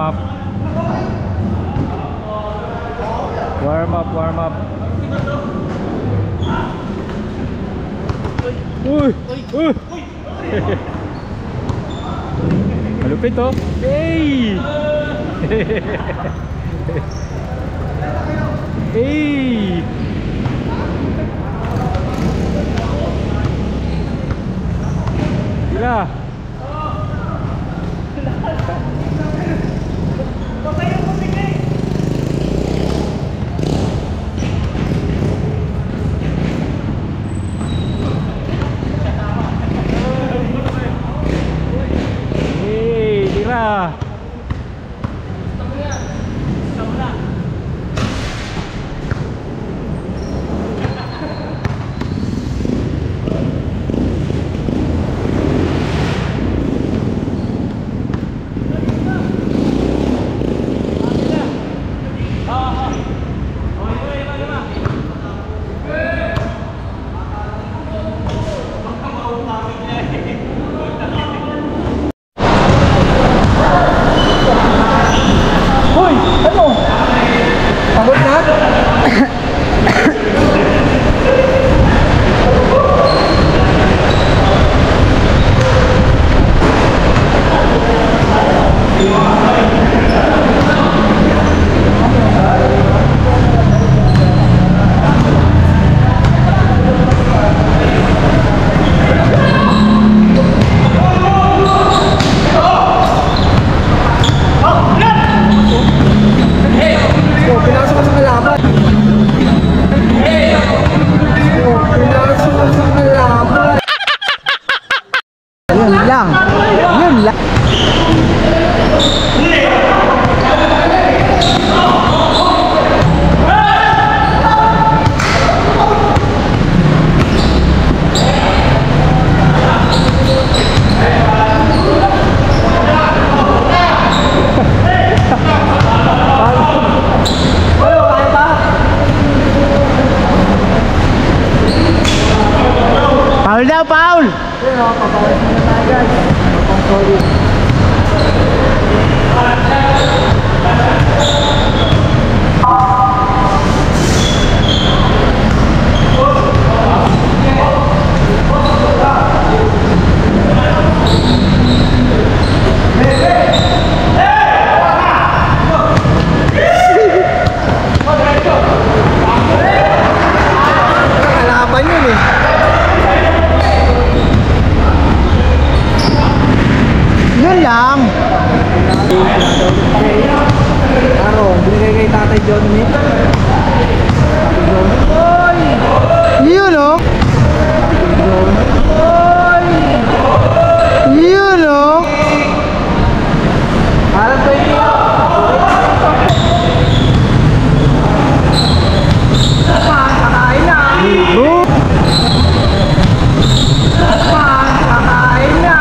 up. Warm up, warm up. Uy! Uy! Malupit oh! Hey! Hey! Gila! Hey! Gila! Paul daw, Paul! Papawis muna tayo guys. Sorry. Kalaban yun eh. Yun lang. Aro, binigay kay Tatay Johnny. Oy! Yun o. Oy! Yun o. Parang 20. Kakain na. Kakain na.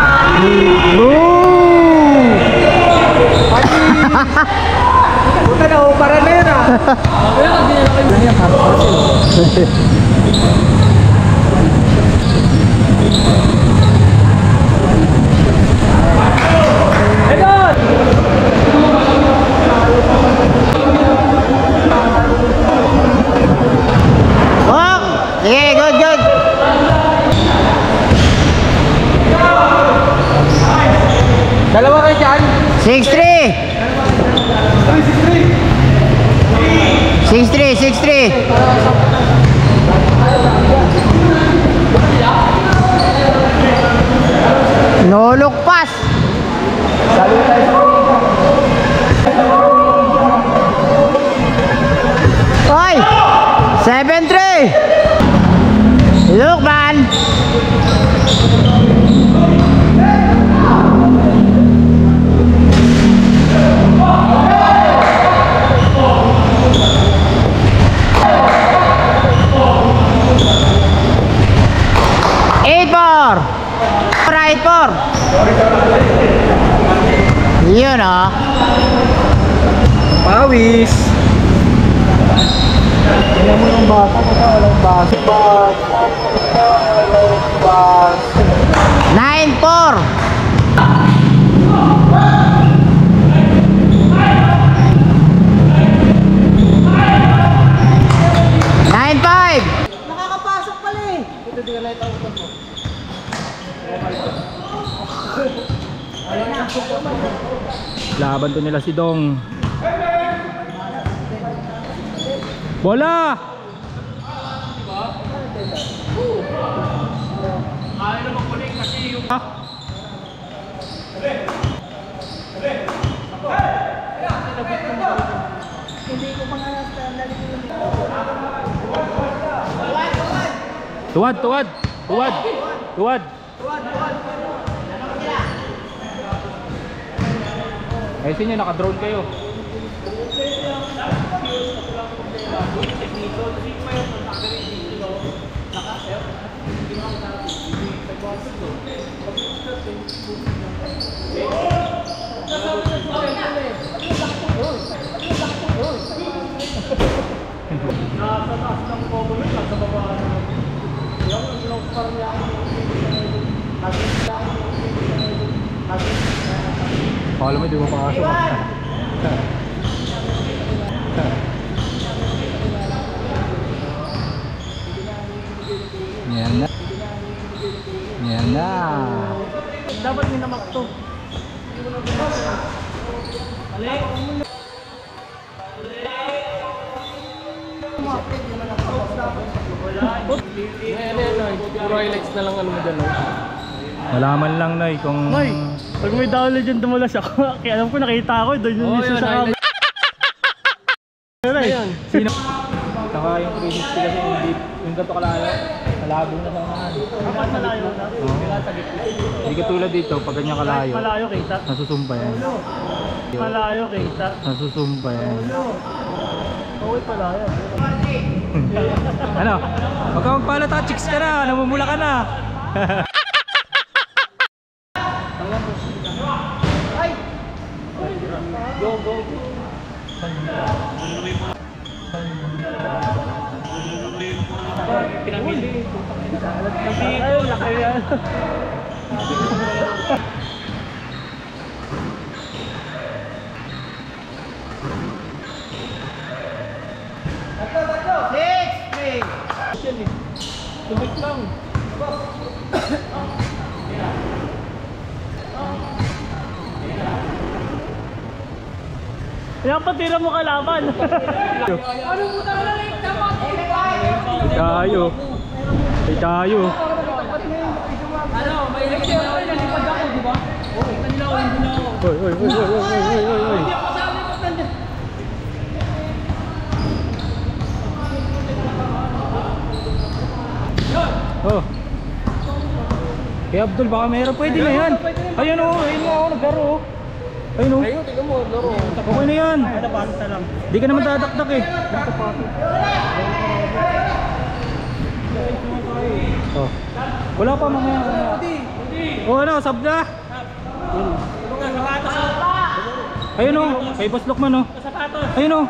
Puta na, para na yun ah. Kaya hindi na kayo ganyan, Oh, sige, good, good. dalawa kayo dyan. 6-3. 6-3, 6-3. No look pass. Salo tayo sa Oy! 7-3. Look man. Right 4. Yun o. pawis. Tingnan mo yung basa kasi walang basa. Walang basa. 9-4. Laban to nila si Dong. Bola! Tuwad, tuwad, tuwad, tuwad. Ayusin nyo, naka-drone kayo. Kala mo, di mo pakasok. Yan na. Yan na. Dapat minamak to. Puro highlights na lang ano mo dyan. Malaman lang na kung... Ay, pag may down legend dumulas ako, kaya alam ko nakita ako, doon yung isa sa amin. Sino? Saka yung 360 kasi yung ganito kalayo, malabo na sa unahan. Kapag malayo na, sa gitna. Hindi katulad dito, pag ganyan kalayo, Malayo kita. nasusumpa yan. Malayo kita. Nasusumpa yan. Okay malayo. Ano? Huwag ka magpalata, chicks ka na, namumula ka na. Go, go. Pinamili. Ayun, laki yan. Tumik lang. Yan patira mo kalaban. Tayo. Ay tayo. Ano, may election ako, nalipad ako, di ba? Oo, kanila ako, hindi na ako. Oy, oy, oy, oy, oy, oy, oy, oy. Hindi ako kasali, mas nandyan. Oh. Kaya Abdul, baka meron, pwede na yan. Ayun o, ayun o, naglaro o. Ayun o. Ayun, tingnan mo, laro. Okay na yan. Basta lang. Di ka naman dadakdak eh. Oh. Wala pa mamaya. Oh ano, sab na. Ayun o, kay Boss Lukman o. Ayun o.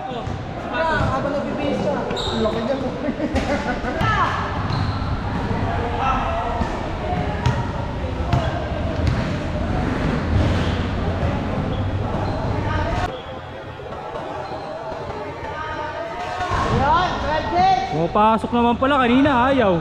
Habang nagbibihis ka. Laki dyan mo. Pumapasok naman pala, kanina ayaw.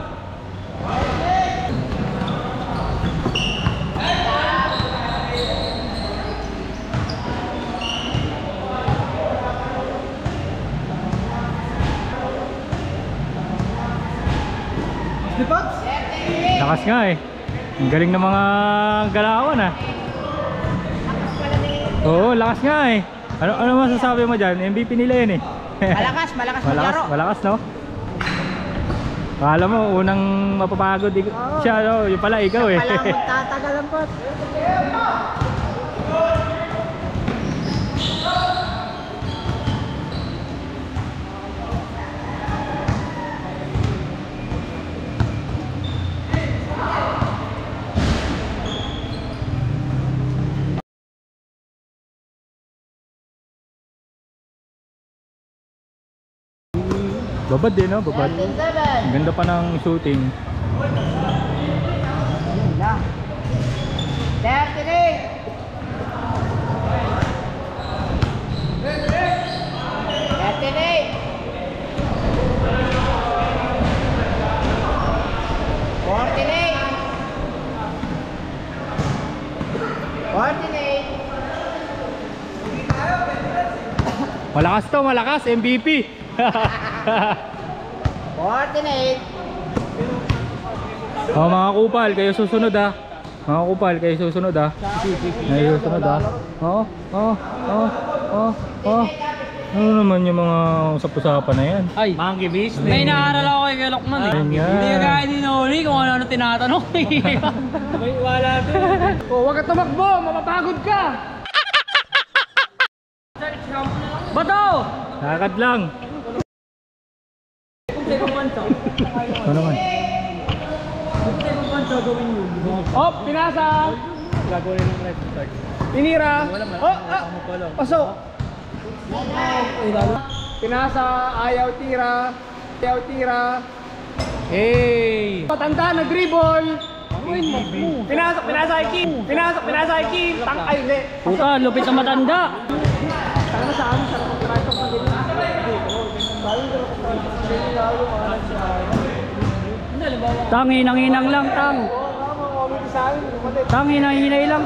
Lakas nga eh. Ang galing ng mga galawan ah. Oo, lakas nga eh. Ano masasabi mo dyan? MVP nila yun eh. Malakas maglaro. Malakas no? Akala mo unang mapapagod siya no? Yung pala ikaw eh. Tatagalan po. Babad din no? Babad. Ang ganda pa ng shooting. 48. Malakas to, malakas. MVP. 48. Oh, mga kupal, kayo susunod ha. Mga kupal, kayo susunod ha. Kayo susunod ha. Oo, oo, oo, oo, oo. Ano naman yung mga usap-usapan na yan? Ay, monkey business. May naaral ako kay Lokman eh. Ayun nga. Hindi ka hindi nahuli kung ano tinatanong. May wala doon. Oh, wag ka tumakbo, mapapagod ka. Bato! Lakad lang. Ano naman? Oh, pinasa! Gagawin ng red start. Pinira! Oh, pasok! Pinasa, ayaw tira. Ayaw tira. Hey! Patanda, nag-dribble. Pinasok, pinasa kay Kim. Pinasok, pinasa kay Kim. Ay, hindi. Puta, lupit na matanda. Tanga sa amin, sarap mag-pinasok ng ganyan. Tang, hinang-hinang lang, tang. Sa amin, Tang, hinang-hinay lang.